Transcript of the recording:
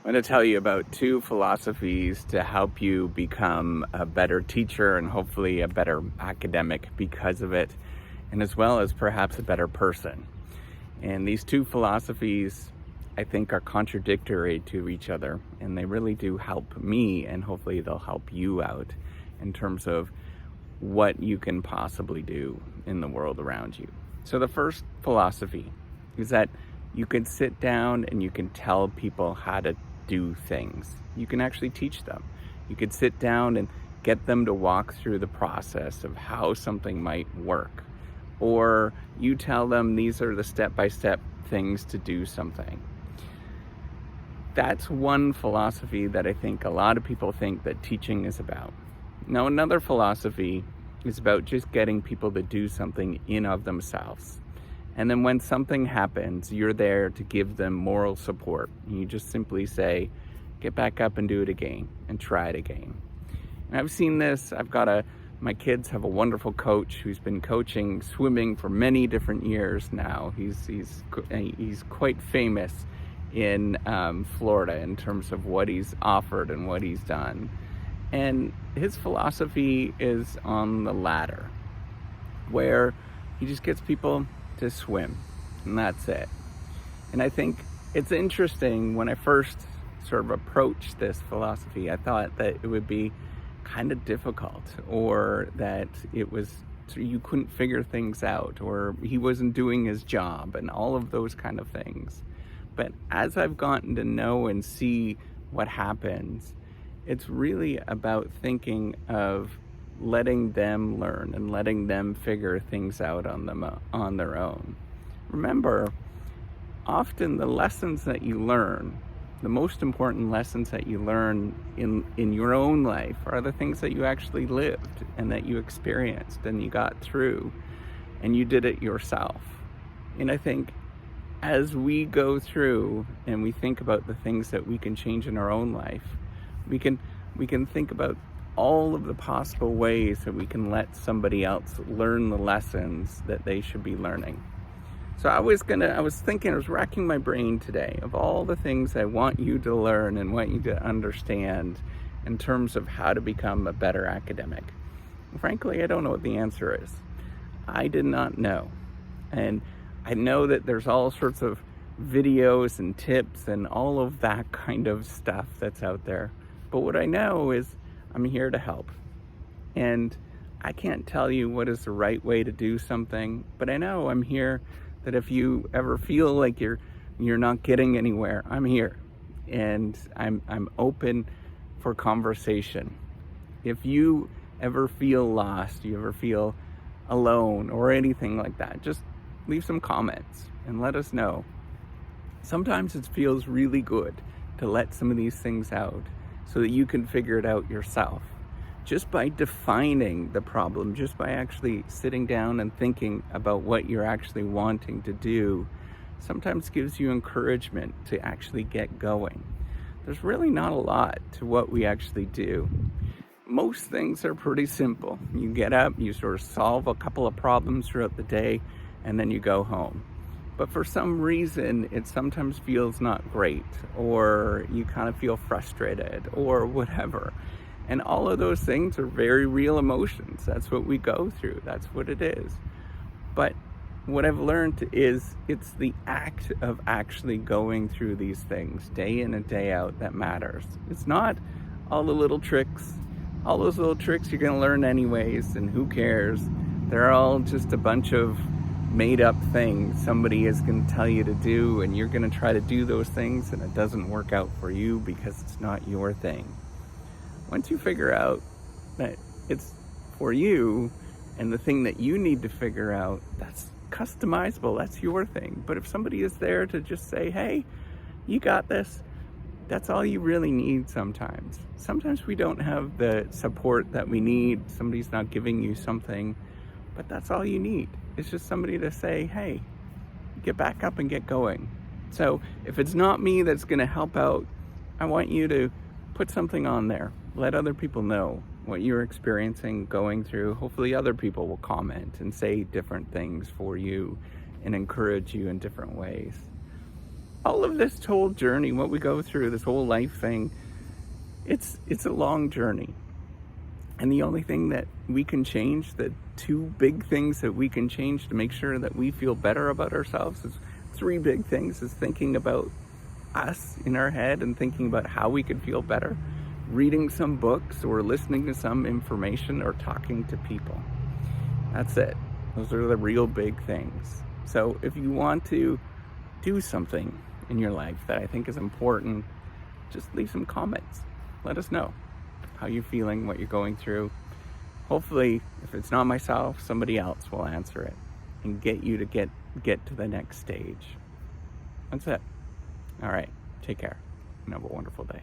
I'm going to tell you about two philosophies to help you become a better teacher and hopefully a better academic because of it, and as well as perhaps a better person. And these two philosophies, I think, are contradictory to each other, and they really do help me, and hopefully they'll help you out in terms of what you can possibly do in the world around you. So the first philosophy is that you can sit down and you can tell people how to do things. You can actually teach them. You could sit down and get them to walk through the process of how something might work. Or you tell them these are the step-by-step things to do something. That's one philosophy that I think a lot of people think that teaching is about. Now, another philosophy is about just getting people to do something in of themselves. And then when something happens, you're there to give them moral support. And you just simply say, get back up and do it again and try it again. And I've seen this. My kids have a wonderful coach who's been coaching swimming for many different years now. He's quite famous in Florida in terms of what he's offered and what he's done. And his philosophy is on the ladder, where he just gets people to swim, and that's it. And I think it's interesting, when I first sort of approached this philosophy, I thought that it would be kind of difficult, or that you couldn't figure things out, or he wasn't doing his job, and all of those kind of things. But as I've gotten to know and see what happens, it's really about thinking of letting them learn and letting them figure things out on their own. Remember, often the lessons that you learn, the most important lessons that you learn in your own life, are the things that you actually lived and that you experienced and you got through and you did it yourself. And I think as we go through and we think about the things that we can change in our own life, we can think about all of the possible ways that we can let somebody else learn the lessons that they should be learning. So I was racking my brain today of all the things I want you to learn and want you to understand in terms of how to become a better academic. And frankly, I don't know what the answer is. I did not know. And I know that there's all sorts of videos and tips and all of that kind of stuff that's out there. But what I know is I'm here to help. And I can't tell you what is the right way to do something, but I know I'm here, that if you ever feel like you're not getting anywhere, I'm here. And I'm open for conversation. If you ever feel lost, you ever feel alone or anything like that, just leave some comments and let us know. Sometimes it feels really good to let some of these things out, so that you can figure it out yourself. Just by defining the problem, just by actually sitting down and thinking about what you're actually wanting to do, sometimes gives you encouragement to actually get going. There's really not a lot to what we actually do. Most things are pretty simple. You get up, you sort of solve a couple of problems throughout the day, and then you go home. But for some reason, it sometimes feels not great, or you kind of feel frustrated, or whatever. And all of those things are very real emotions. That's what we go through. That's what it is. But what I've learned is it's the act of actually going through these things day in and day out that matters. It's not all the little tricks. All those little tricks you're going to learn anyways, and who cares? They're all just a bunch of made up things somebody is going to tell you to do, and you're going to try to do those things, and it doesn't work out for you because it's not your thing. Once you figure out that it's for you, and the thing that you need to figure out, that's customizable, that's your thing. But if somebody is there to just say, hey, you got this, that's all you really need sometimes. Sometimes we don't have the support that we need. Somebody's not giving you something, but that's all you need. It's just somebody to say, hey, get back up and get going. So if it's not me that's going to help out, I want you to put something on there. Let other people know what you're experiencing, going through. Hopefully other people will comment and say different things for you and encourage you in different ways. all of this whole journey, what we go through, this whole life thing, it's a long journey. And the only thing that we can change, the two big things that we can change to make sure that we feel better about ourselves, is three big things: is thinking about us in our head and thinking about how we could feel better, reading some books or listening to some information, or talking to people. That's it. Those are the real big things. So if you want to do something in your life that I think is important, just leave some comments. Let us know how you're feeling, what you're going through. Hopefully, if it's not myself, somebody else will answer it and get you to get to the next stage. That's it. All right. Take care and have a wonderful day.